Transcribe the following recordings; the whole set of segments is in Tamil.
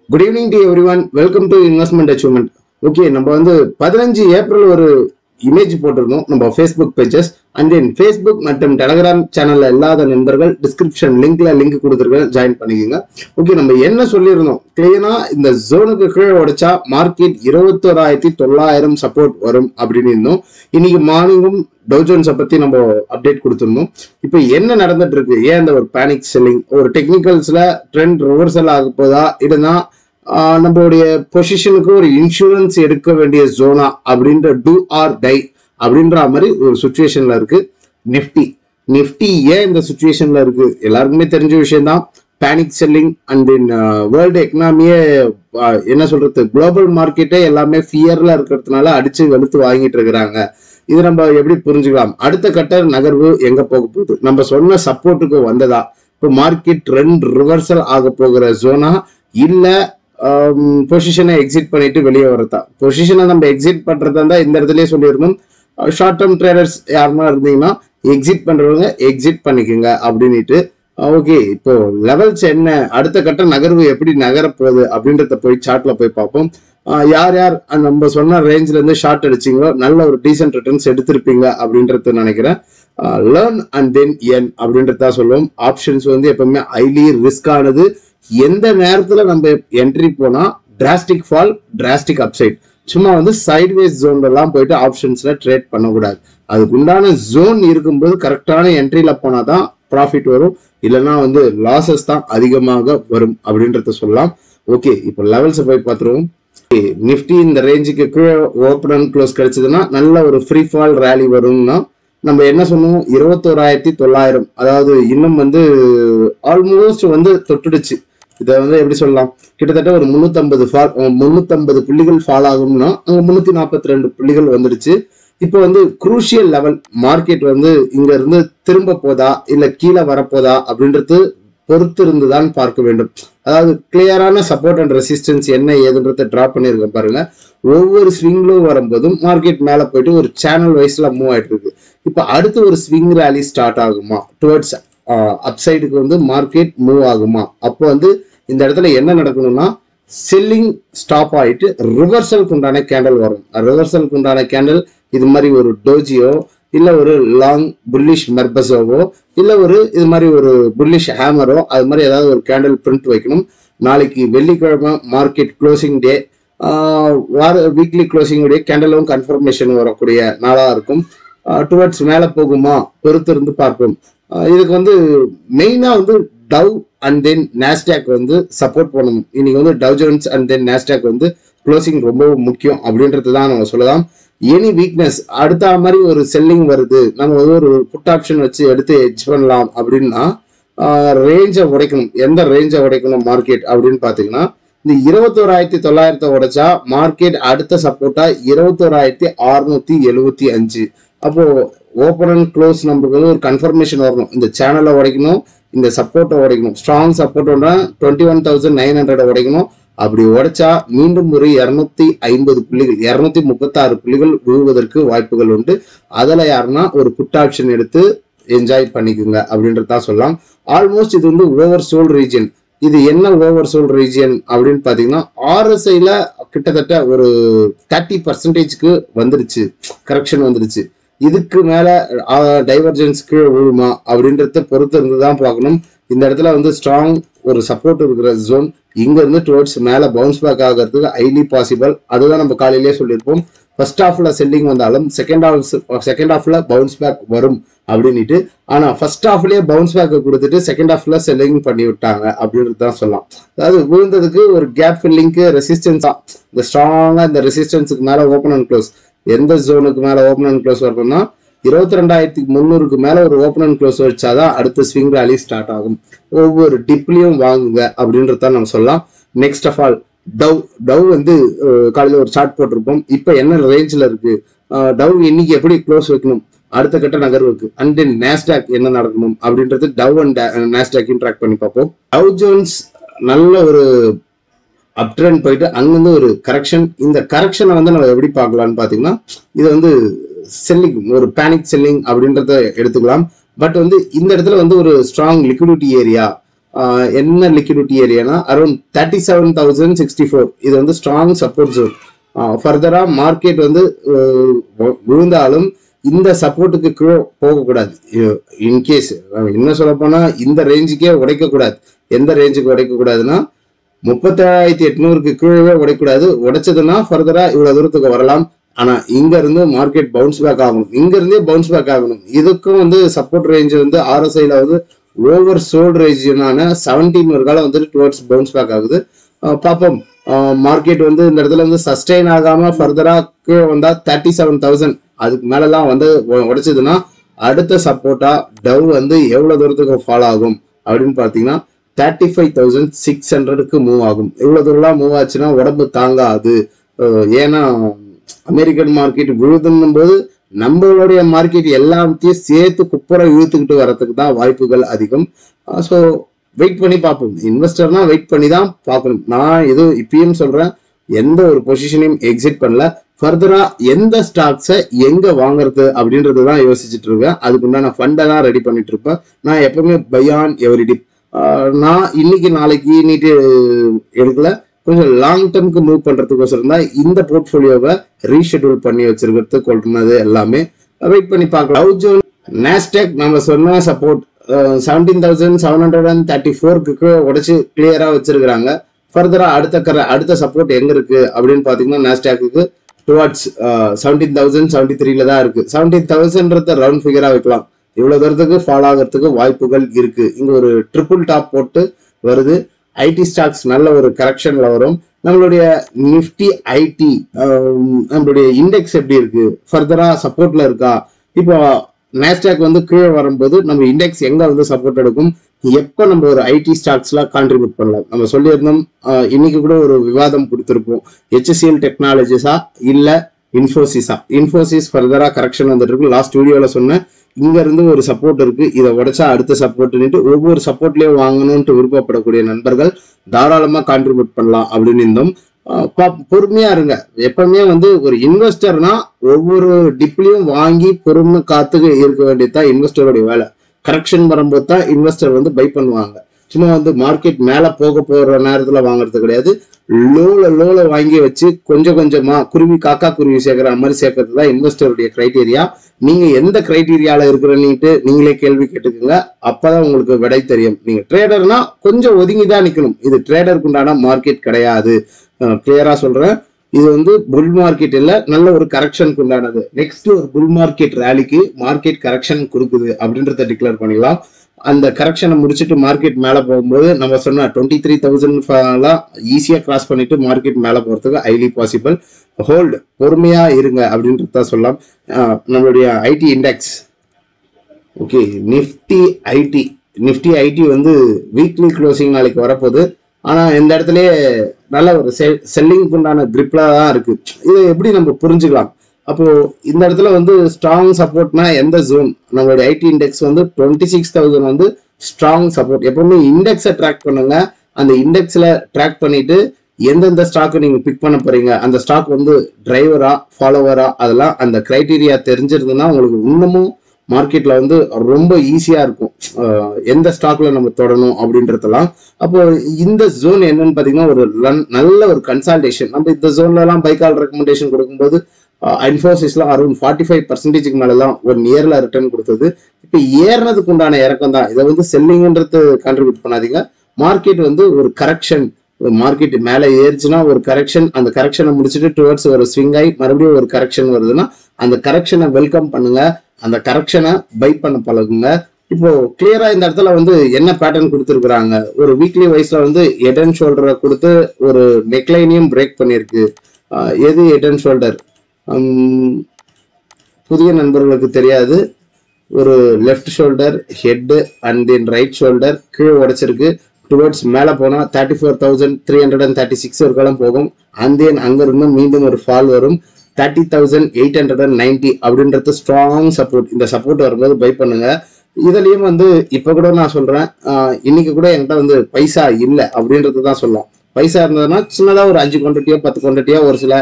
Good evening to everyone. Welcome to Investment Achievement. Okay, நம்ம வந்து 15 ஏப்ரல் ஒரு இமேஜ் போட்டிருந்தோம் நம்ம Facebook pages and then Facebook மற்றும் Telegram சேனல்ல இல்லாத நண்பர்கள் டிஸ்கிரிப்ஷன் லிங்க் கொடுத்துருக்கேன், ஜாயின் பண்ணிக்கோங்க. ஓகே, நம்ம என்ன சொல்லியிருந்தோம் கிளியரா, இந்த ஜோனுக்கு கீழே உடைச்சா மார்க்கெட் 21,900 சப்போர்ட் வரும் அப்படின்னு இருந்தோம். இன்னைக்கு மார்னிங்கும் டவ் ஜோன்ஸை பத்தி நம்ம அப்டேட் கொடுத்துருந்தோம். இப்போ என்ன நடந்துட்டு இருக்கு, ஏன் இந்த ஒரு பேனிக் செல்லிங், ஒரு டெக்னிக்கல்ஸ்ல ட்ரெண்ட் ரிவர்சல் ஆக போதா, இல்லைன்னா நம்மளுடைய பொசிஷனுக்கு ஒரு இன்சூரன்ஸ் எடுக்க வேண்டிய ஜோனா அப்படின்ற டூ ஆர் டை அப்படின்ற மாதிரி ஒரு சுச்சுவேஷன்ல இருக்கு நிஃப்டி. ஏன் இந்த சுச்சுவேஷன்ல இருக்கு எல்லாருக்குமே தெரிஞ்ச விஷயம் தான். Panic selling and then world எக்கனாமியே என்ன சொல்றது, குளோபல் மார்க்கெட்டே எல்லாமே ஃபியர்ல இருக்கிறதுனால அடிச்சு வெளுத்து வாங்கிட்டு இருக்கிறாங்க. இது நம்ம எப்படி புரிஞ்சுக்கலாம், அடுத்த கட்ட நகர்வு எங்க போக போகுது, நம்ம சொன்ன சப்போர்ட்டுக்கு வந்ததா, இப்போ மார்க்கெட் ட்ரெண்ட் ரிவர்சல் ஆக போகிற ஜோனா, இல்ல பொசிஷனை எக்ஸிட் பண்ணிட்டு வெளியே வரதா. பொசிஷனை நம்ம எக்ஸிட் பண்றதா இருந்தா இந்த இடத்துலயே சொல்லியிருந்தோம், ஷார்ட் டேர்ம் ட்ரேடர்ஸ் யாருமா இருந்தீங்கன்னா எக்ஸிட் பண்றவங்க எக்ஸிட் பண்ணிக்கோங்க அப்படின்ட்டு. ஓகே, இப்போ லெவல்ஸ் என்ன, அடுத்த கட்ட நகர்வு எப்படி நகர போகுது அப்படின்றத போய் சார்ட்ல போய் பார்ப்போம். யார் நம்ம சொன்ன ரேஞ்ச்ல இருந்து ஷார்ட் அடிச்சிங்களோ நல்ல ஒரு டீசென்ட் ரிட்டர்ன்ஸ் எடுத்திருப்பீங்க அப்படின்றது நினைக்கிறேன். லேர்ன் அண்ட் தென் என் அப்படின்றதா சொல்லுவோம். ஆப்ஷன்ஸ் வந்து எப்பவுமே ஹைலி ரிஸ்க் ஆனது. எந்த நேரத்துல நம்ம என்ட்ரி போனா டிராஸ்டிக் ஃபால், டிராஸ்டிக் அப்சைட், சும்மா வந்து சைட்வேஸ் ஜோன்ல எல்லாம் போயிட்டு ஆப்ஷன்ஸ்ல ட்ரேட் பண்ணக்கூடாது. அதுக்கு உண்டான ஜோன் இருக்கும்போது கரெக்டான என்ட்ரில போனாதான் ப்ராஃபிட் வரும், இல்லைன்னா வந்து லாசஸ் தான் அதிகமாக வரும் அப்படின்றத சொல்லலாம். ஓகே, இப்போ லெவல்ஸ் போய் பார்த்துருவோம். நிஃப்டி இந்த ரேஞ்சுக்கு கீழே ஓப்பன் அண்ட் க்ளோஸ் கிடைச்சதுன்னா நல்ல ஒரு ஃப்ரீ ஃபால் ரேலி வரும்னா நம்ம என்ன சொன்னோம், 21,900, அதாவது இன்னும் வந்து ஆல்மோஸ்ட் வந்து தொட்டுடுச்சு. இதை வந்து எப்படி சொல்லலாம், கிட்டத்தட்ட ஒரு 350 புள்ளிகள் ஃபால் ஆகும்னா அங்க 342 புள்ளிகள் வந்துடுச்சு. இப்போ வந்து குரூஷியல் லெவல் மார்க்கெட் வந்து இங்க இருந்து திரும்ப போதா இல்ல கீழே வரப்போதா அப்படின்றது பொறுத்து இருந்துதான் பார்க்க வேண்டும். அதாவது கிளியரான சப்போர்ட் அண்ட் ரெசிஸ்டன்ஸ் என்ன ஏதுன்றதை டிரா பண்ணியிருக்கேன் பாருங்க. ஒவ்வொரு ஸ்விங்லும் வரும்போதும் மார்க்கெட் மேல போயிட்டு ஒரு சேனல் வைஸ்ல மூவ் ஆயிட்டு இருக்கு. இப்ப அடுத்து ஒரு ஸ்விங் ரேலி ஸ்டார்ட் ஆகுமா, டுவர்ட்ஸ் அப்சைடுக்கு வந்து மார்க்கெட் மூவ் ஆகுமா, அப்போ வந்து இந்த இடத்துல என்ன நடக்கணும்னா செல்லிங் ஸ்டாப் ஆயிட்டு ரிவர்சலுக்கு உண்டான கேண்டல் வரும். ரிவர்சலுக்கு உண்டான கேண்டல் இது மாதிரி ஒரு டோஜியோ, இல்ல ஒரு லாங் புல்லிஷ் மெர்பஸோவோ, இல்ல ஒரு இது மாதிரி ஒரு புல்லிஷ் ஹேமரோ, அது மாதிரி ஏதாவது ஒரு கேண்டல் பிரிண்ட் வைக்கணும். நாளைக்கு வெள்ளிக்கிழமை மார்க்கெட் க்ளோசிங் டே, வீக்லி க்ளோசிங் டே, கேண்டலும் கன்ஃபர்மேஷன் வரக்கூடிய நாளா இருக்கும். டுவர்ட்ஸ் மேல போகுமா பொறுத்து இருந்து பார்ப்போம். இதுக்கு வந்து மெயினா வந்து டவ் அண்ட் தென் நாஸ்டாக் வந்து சப்போர்ட் பண்ணணும். இன்னைக்கு வந்து tau Jones and then Nasdaq வந்து க்ளோசிங் ரொம்ப முக்கியம் அப்படின்றது தான் நம்ம சொல்லலாம். எனி வீக்னஸ் அடுத்த மாதிரி ஒரு செல்லிங் வருது, நம்ம வந்து ஒரு புட் ஆப்ஷன் வச்சு எடுத்து எட்ஜ் பண்ணலாம் அப்படின்னா ரேஞ்சை உடைக்கணும். எந்த ரேஞ்சை உடைக்கணும் மார்க்கெட் அப்படின்னு பாத்தீங்கன்னா, இந்த 21,900 உடைச்சா மார்க்கெட் அடுத்த சப்போர்ட்டா 21,675. அப்போ ஓப்பன் அண்ட் க்ளோஸ் நம்மளுக்கு வந்து ஒரு கன்ஃபர்மேஷன் வரணும். இந்த சேனலை உடைக்கணும், இந்த சப்போர்ட்டை உடைக்கணும். ஸ்ட்ராங் சப்போர்ட் 21,900 உடைக்கணும். அப்படி உடைச்சா மீண்டும் ஒரு 250 புள்ளிகள், 236 புள்ளிகள் விழுவதற்கு வாய்ப்புகள் உண்டு. அதுல யாருன்னா ஒரு புட் ஆப்ஷன் எடுத்து என்ஜாய் பண்ணிக்கோங்க அப்படின்றதா சொல்லலாம். ஆல்மோஸ்ட் இது வந்து ஓவர் சோல்ட் ரீஜன். இது என்ன ஓவர் சோல்ட் ரீஜன் அப்படின்னு பாத்தீங்கன்னா, RSIல கிட்டத்தட்ட ஒரு 30% வந்துருச்சு, கரெக்ஷன் வந்துருச்சு. இதுக்கு மேல டைவர்ஜென்ஸ் கீழே விழுமா அப்படின்றத பொறுத்து இருந்துதான் பார்க்கணும். இந்த இடத்துல வந்து ஸ்ட்ராங் ஒரு சப்போர்ட் இருக்கிற ஜோன் இங்க இருந்து டுவர்ட்ஸ் மேல பவுன்ஸ் பேக் ஆகிறதுக்கு ஹைலி பாசிபிள். அதுதான் நம்ம காலையிலேயே சொல்லியிருப்போம். ஃபர்ஸ்ட் ஹாஃப்ல செல்லிங் வந்தாலும் செகண்ட் ஹாஃப்ல பவுன்ஸ் பேக் வரும் அப்படின்ட்டு. ஆனா ஃபர்ஸ்ட் ஹாஃப்லயே பவுன்ஸ் பேக் கொடுத்துட்டு செகண்ட் ஹாஃப்ல செல்லிங் பண்ணி விட்டாங்க அப்படின்றது தான் சொல்லலாம். அதாவது விழுந்ததுக்கு ஒரு கேப் ஃபில்லிங்க்கு ரெசிஸ்டன்ஸா, இந்த ஸ்ட்ராங்கா இந்த ரெசிஸ்டன்ஸுக்கு மேல ஓப்பன் அண்ட் க்ளோஸ், எந்த ஜோனுக்கு மேல ஓப்பன் அண்ட் க்ளோஸ் வரணும்னா 22,300க்கு மேல ஒரு ஓப்பன் அண்ட் க்ளோஸ் வச்சாதான் அடுத்த ஸ்விங் ராலி ஸ்டார்ட் ஆகும். ஒவ்வொரு டிப்லயும் வாங்குங்க அப்படின்றத நம்ம சொல்லலாம். நெக்ஸ்ட் ஆஃப் ஆல் டவ் வந்து காலையில ஒரு சார்ட் போட்டிருப்போம். இப்ப என்ன ரேஞ்ச்ல இருக்கு, டவ் இன்னைக்கு எப்படி க்ளோஸ் வைக்கணும், அடுத்த கட்ட நகர்வுக்கு, அண்ட் தென் நாஸ்டாக் என்ன நடக்கணும் அப்படின்றது டவ் அண்ட் நாஸ்டாக்கையும் ட்ராக் பண்ணி பார்ப்போம். டவ் ஜோன்ஸ் நல்ல ஒரு அப் ட்ரெண்ட் போயிட்டு அங்கிருந்து ஒரு கரெக்ஷன். இந்த கரெக்ஷனை வந்து நம்ம எப்படி பார்க்கலாம்னு பாத்தீங்கன்னா, இது வந்து செல்லிங், ஒரு பேனிக் செல்லிங் அப்படின்றத எடுத்துக்கலாம். பட் வந்து இந்த இடத்துல வந்து ஒரு ஸ்ட்ராங் லிக்விடிட்டி ஏரியா, என்ன லிக்விடிட்டி ஏரியானா அரௌண்ட் 37,064. இது வந்து ஸ்ட்ராங் சப்போர்ட் ஜோன். ஃபர்தரா மார்க்கெட் வந்து விழுந்தாலும் இந்த சப்போர்ட்டுக்கு கீழே போகக்கூடாது. இன்கேஸ் என்ன சொல்ல போனா இந்த ரேஞ்சுக்கே உடைக்க கூடாது. எந்த ரேஞ்சுக்கு உடைக்க கூடாதுன்னா 37,800க்கு கீழே உடைக்கூடாது. உடைச்சதுன்னா ஃபர்தரா இவ்வளவு தூரத்துக்கு வரலாம். ஆனா இங்க இருந்து மார்க்கெட் பவுன்ஸ் பேக் ஆகணும். இங்க இருந்தே பவுன்ஸ் பேக் ஆகணும். இதுக்கும் வந்து சப்போர்ட் ரேஞ்ச் வந்து RSIல வந்து ஓவர் சோல்ட் ரேஞ்சான 17 ஒரு காலம் வந்துட்டு டுவர்ட்ஸ் பவுன்ஸ் பேக் ஆகுது. பார்ப்போம். மார்க்கெட் வந்து இந்த இடத்துல வந்து சஸ்டெயின் ஆகாம ஃபர்தரா வந்தா 37,000 அதுக்கு மேலலாம் வந்து உடைச்சதுன்னா அடுத்த சப்போர்ட்டா டவ் வந்து எவ்வளவு தூரத்துக்கு ஃபாலோ ஆகும் அப்படின்னு பாத்தீங்கன்னா 35,600க்கு மூவ் ஆகும். இவ்வளவு தூரம் மூவ் ஆச்சுன்னா உடம்பு தாங்காது. ஏன்னா அமெரிக்கன் மார்க்கெட் விழுதுன்னும் போது நம்மளுடைய மார்க்கெட் எல்லாத்தையும் சேர்த்து குப்புற இழுத்துக்கிட்டு வரதுக்கு தான் வாய்ப்புகள் அதிகம். ஸோ வெயிட் பண்ணி பார்ப்போம். இன்வெஸ்டர்னா வெயிட் பண்ணி தான் பார்க்கணும். நான் இது இப்பயும் சொல்றேன், எந்த ஒரு பொசிஷனையும் எக்ஸிட் பண்ணல. ஃபர்தரா எந்த ஸ்டாக்ஸை எங்க வாங்குறது அப்படின்றது தான் யோசிச்சுட்டு இருக்கேன். அதுக்குண்டான ஃபண்டை தான் ரெடி பண்ணிட்டு இருப்பேன். நான் எப்பவுமே பை ஆன் எவரி டிப். நான் இன்னைக்கு நாளைக்கு நீட்டு எடுக்கல, கொஞ்சம் லாங் டேர்முக்கு மூவ் பண்றதுக்கோசரம் தான் இந்த போர்ட்ஃபோலியோவை ரீஷெட்யூல் பண்ணி வச்சிருக்கிறது கொள்றது எல்லாமே. வெயிட் பண்ணி பார்க்கலாம். டவ் ஜோன்ஸ், நாஸ்டாக் நம்ம சொன்ன சப்போர்ட் 17,734க்கு உடைச்சு கிளியரா வச்சிருக்காங்க. ஃபர்தரா அடுத்த சப்போர்ட் எங்க இருக்கு அப்படின்னு பாத்தீங்கன்னா நாஸ்டாக்கு டுவார்ட்ஸ் 17,073ல தான் இருக்கு. 17,000 ரவுண்ட் ஃபிகரா வைக்கலாம். இவ்வளவு தூரத்துக்கு ஃபாலோ ஆகிறதுக்கு வாய்ப்புகள் இருக்கு. இங்க ஒரு ட்ரிபிள் டாப் போட்டு வருது. ஐடி ஸ்டாக்ஸ் நல்ல ஒரு கரெக்ஷன்ல வரும். நம்மளுடைய நிஃப்டி ஐடி நம்மளுடைய இண்டெக்ஸ் எப்படி இருக்கு, ஃபர்தரா சப்போர்ட்ல இருக்கா? இப்போ நாஸ்டாக் வந்து கீழே வரும்போது நம்ம இண்டெக்ஸ் எங்க வந்து சப்போர்ட் எடுக்கும், எப்ப நம்ம ஒரு ஐடி ஸ்டாக்ஸ்ல கான்ட்ரிபியூட் பண்ணலாம் நம்ம சொல்லியிருந்தோம். இன்னைக்கு கூட ஒரு விவாதம் கொடுத்திருப்போம். HCL டெக்னாலஜிஸா இல்ல இன்ஃபோசிஸா? இன்ஃபோசிஸ் ஃபர்தரா கரெக்ஷன் வந்துட்டு இருக்கு. லாஸ்ட் வீடியோல சொன்னேன், இங்க இருந்து ஒரு சப்போர்ட் இருக்கு, இதை உடைச்சா அடுத்த சப்போர்ட்னுட்டு ஒவ்வொரு சப்போர்ட்லயும் வாங்கணும்னு விருப்பப்படக்கூடிய நண்பர்கள் தாராளமா கான்ட்ரிபியூட் பண்ணலாம் அப்படின்னு இருந்தோம். பொறுமையா இருங்க. எப்பவுமே வந்து ஒரு இன்வெஸ்டர்னா ஒவ்வொரு டிப்லயும் வாங்கி பொறுமை காத்துக்கு இருக்க வேண்டியதுதான் இன்வெஸ்டருடைய வேலை. கரெக்ஷன் வரும்போது தான் இன்வெஸ்டர் வந்து பை பண்ணுவாங்க. சும்மா வந்து மார்க்கெட் மேல போற நேரத்துல வாங்குறது கிடையாது. லோல வாங்கி வச்சு கொஞ்சம் கொஞ்சமா காக்கா குருவி சேர்க்கிற மாதிரி சேர்க்கறது தான் இன்வெஸ்டருடைய கிரைட்டீரியா. நீங்க எந்த கிரைட்டீரியால இருக்கிறன்னுட்டு நீங்களே கேள்வி கேட்டுக்கோங்க. அப்பதான் உங்களுக்கு விடை தெரியும். நீங்க ட்ரேடர்னா கொஞ்சம் ஒதுங்கிதான் நிக்கணும். இது ட்ரேடருக்கு உண்டான மார்க்கெட் கிடையாது. கிளியரா சொல்றேன். இது வந்து புல் மார்க்கெட் இல்ல, நல்ல ஒரு கரெக்ஷனுக்கு உண்டானது. நெக்ஸ்ட் ஒரு புல் மார்க்கெட் ரேலிக்கு மார்க்கெட் கரெக்ஷன் கொடுக்குது அப்படின்றத டிக்ளேர் பண்ணிக்கலாம். அந்த கரெக்ஷனை முடிச்சுட்டு மார்க்கெட் மேல போகும்போது நம்ம சொன்ன 23,000 ஈஸியா கிராஸ் பண்ணிட்டு மார்க்கெட் மேல போறதுக்கு ஹைலி பாசிபிள். ஹோல்டு, பொறுமையா இருங்க அப்படின்றத சொல்லலாம். நம்மளுடைய IT index okay, Nifty IT வந்து வீக்லி க்ளோசிங் நாளைக்கு வரப்போகுது. ஆனா இந்த இடத்துலயே நல்ல ஒரு செல்லிங்க்கு உண்டான கிரிப்ல தான் இருக்கு. இதை எப்படி நம்ம புரிஞ்சுக்கலாம்? அப்போ இந்த இடத்துல வந்து ஸ்ட்ராங் சப்போர்ட்னா எந்த ஜோன்? நம்மளுடைய ஐடி இண்டெக்ஸ் வந்து 26,000 வந்து ஸ்ட்ராங் சப்போர்ட். எப்பவுமே இண்டெக்ஸை ட்ராக் பண்ணுங்க. அந்த இண்டெக்ஸ்ல ட்ராக் பண்ணிட்டு எந்தெந்த ஸ்டாக் நீங்க பிக் பண்ண போறீங்க, அந்த ஸ்டாக் வந்து டிரைவரா ஃபாலோவரா, அதெல்லாம் அந்த கிரைட்டீரியா தெரிஞ்சிருந்ததுன்னா உங்களுக்கு இன்னமும் மார்க்கெட்ல வந்து ரொம்ப ஈஸியா இருக்கும் எந்த ஸ்டாக்ல நம்ம தொடணும் அப்படின்றதெல்லாம். அப்போ இந்த ஜோன் என்னன்னு பாத்தீங்கன்னா ஒரு நல்ல ஒரு கன்சால்டேஷன். நம்ம இந்த ஜோன்ல எல்லாம் பை கால் ரெக்கமெண்டேஷன் கொடுக்கும்போது இன்ஃபோசிஸ்ல அரௌண்ட் 45% மேலதான் ஒரு இயர்ல ரிட்டர்ன் கொடுத்தது. இப்ப ஏறினதுக்கு உண்டான இறக்கம் தான். இதை வந்து செல்லிங்ன்றது கான்ட்ரிபியூட் பண்ணாதீங்க. மார்க்கெட் வந்து ஒரு கரெக்ஷன், மார்க்கெட் மேல ஏறிச்சுன்னா ஒரு கரெக்ஷன், அந்த கரெக்ஷனை முடிச்சுட்டு டுவர்ட்ஸ் ஒரு ஸ்விங் ஆகி மறுபடியும் ஒரு கரெக்ஷன் வருதுன்னா அந்த கரெக்ஷனை வெல்கம் பண்ணுங்க, அந்த கரெக்ஷனை பை பண்ண பழகுங்க. இப்போ கிளியரா இந்த இடத்துல வந்து என்ன பேட்டர்ன் கொடுத்துருக்குறாங்க, ஒரு வீக்லி வைஸ்ல வந்து ஹெட் அண்ட் ஷோல்டரை கொடுத்து ஒரு நெக்லைனையும் பிரேக் பண்ணிருக்கு. எது ஹெட் அண்ட் ஷோல்டர்? புதிய நண்பர்களுக்கு தெரியாது. ஒரு left shoulder head and then right shoulder கீழே உடைச்சிருக்கு. டுவர்ட்ஸ் மேல போனா 34,336 ஒரு காலம் போகும். அண்ட் தென் அங்க இருந்து மீண்டும் ஒரு ஃபால் வரும். 30,890 அப்படின்றது ஸ்ட்ராங் சப்போர்ட். இந்த சப்போர்ட் வரும்போது பை பண்ணுங்க. இதுலயும் வந்து இப்ப கூட நான் சொல்றேன், இன்னைக்கு கூட என்கிட்ட வந்து பைசா இல்லை அப்படின்றது தான் சொல்லலாம். பைசா இருந்ததுன்னா சின்னதா ஒரு 5 குவான்டிட்டியோ 10 குவான்டிட்டியோ ஒரு சில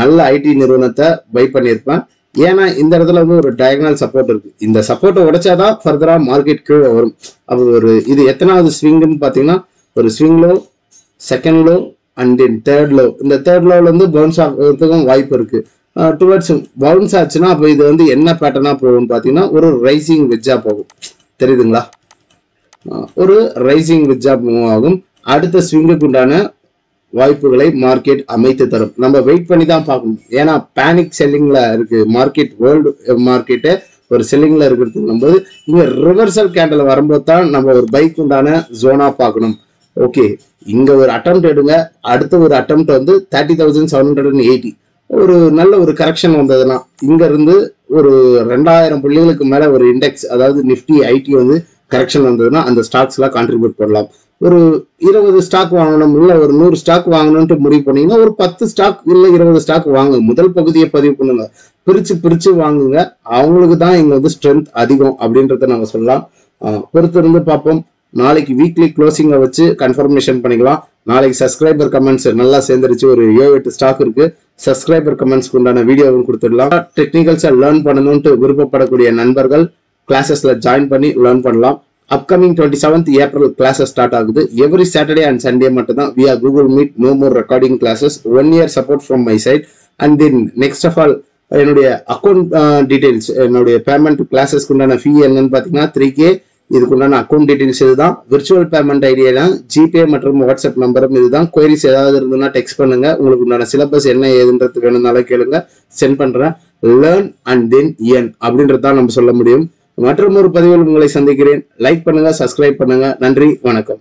நல்ல ஐடி நிறுவனத்தை பை பண்ணியிருப்பேன். ஏன்னா இந்த இடத்துல வந்து ஒரு டயகனல் சப்போர்ட் இருக்கு. இந்த சப்போர்ட்டை உடைச்சாதான் ஃபர்தரா மார்க்கெட் கீழே வரும். அப்போ ஒரு இது எத்தனாவது ஸ்விங்னு பாத்தீங்கன்னா ஒரு swing low, second low and then third low. இந்த தேர்ட் லோல இருந்து பவுன்ஸ் ஆகிறதுக்கும் வாய்ப்பு இருக்கு. டுவர்ட்ஸ் பவுன்ஸ் ஆச்சுன்னா அப்போ இது வந்து என்ன பேட்டர்னா போகும்னு பாத்தீங்கன்னா ஒரு ரைசிங் வெஜ்ஜா போகும். தெரியுதுங்களா? ஒரு ரைசிங் வெஜ்ஜா மூவ் ஆகும். அடுத்த ஸ்விங்குக்கு உண்டான வாய்ப்புகளை மார்க்கெட் அமைத்து தரும். நம்ம வெயிட் பண்ணி தான் பார்க்கணும். ஏன்னா பேனிக் செல்லிங்ல இருக்கு மார்க்கெட், வேர்ல்டு மார்க்கெட்டு ஒரு செல்லிங்ல இருக்கிறது போது இங்க ரிவர்சல் கேண்டில் வரும்போது தான் நம்ம ஒரு பைக் உண்டான ஜோனா பார்க்கணும். ஓகே, இங்க ஒரு அட்டெம்ப்ட் எடுங்க. அடுத்த ஒரு அட்டெம்ப்ட் வந்து 30,780 ஒரு நல்ல ஒரு கரெக்ஷன் வந்ததுன்னா இங்க இருந்து ஒரு 2000 புள்ளிகளுக்கு மேல ஒரு இண்டெக்ஸ், அதாவது நிப்டி ஐடி வந்து கரெக்ஷன் வந்ததுன்னா அந்த ஸ்டாக்ஸ் எல்லாம் கான்ட்ரிபியூட் பண்ணலாம். ஒரு 20 ஸ்டாக் வாங்கணும் இல்ல ஒரு 100 ஸ்டாக் வாங்கணும்னு முடிவு பண்ணீங்கன்னா ஒரு 10 ஸ்டாக் இல்ல 20 ஸ்டாக் வாங்குங்க. முதல் பகுதியை பதிவு பண்ணுங்க, பிரிச்சு வாங்குங்க. அவங்களுக்கு தான் இங்க வந்து ஸ்ட்ரென்த் அதிகம் அப்படின்றத நாங்க சொல்லலாம். பொறுத்து இருந்து பார்ப்போம். நாளைக்கு வீக்லி க்ளோசிங்கை வச்சு கன்ஃபர்மேஷன் பண்ணிக்கலாம். நாளைக்கு சப்ஸ்கிரைபர் கமெண்ட்ஸ் நல்லா சேர்ந்துருச்சு. ஒரு 7-8 ஸ்டாக் இருக்கு. சப்ஸ்கிரைபர் கமெண்ட்ஸ்க்கு உண்டான வீடியோவும் கொடுத்துடலாம். டெக்னிக்கல்ஸை லேர்ன் பண்ணணும்ட்டு விருப்பப்படக்கூடிய நண்பர்கள் கிளாஸஸ்ல ஜாயின் பண்ணி லேர்ன் பண்ணலாம். Upcoming 27th April classes start ஆகுது. எவ்ரி சாட்டர்டே அண்ட் சண்டே மட்டும் தான் via Google Meet, no more recording classes. 1 year support from my side. And then next of all என்னுடைய அக்கௌண்ட் டீடைல்ஸ், என்னுடைய பேமெண்ட் கிளாஸஸ்க்கு உண்டான ஃபீ என்னன்னு பார்த்தீங்கன்னா 3K. இதுக்குண்டான அக்கௌண்ட் டீடைல்ஸ் இதுதான். விர்ச்சுவல் பேமெண்ட் ஐடியா தான். ஜிபே மற்றும் வாட்ஸ்அப் நம்பரும் இதுதான். குவரிஸ் ஏதாவது இருந்ததுன்னா டெக்ஸ்ட் பண்ணுங்க. உங்களுக்கு உண்டான சிலபஸ் என்ன ஏதுன்றது வேணும்னாலும் கேளுங்க, சென்ட் பண்றேன். லேர்ன் அண்ட் தென் ஏர்ன் அப்படின்றதான் நம்ம சொல்ல முடியும். மற்றொரு பதிவில் உங்களை சந்திக்கிறேன். லைக் பண்ணுங்க, சப்ஸ்கிரைப் பண்ணுங்க. நன்றி, வணக்கம்.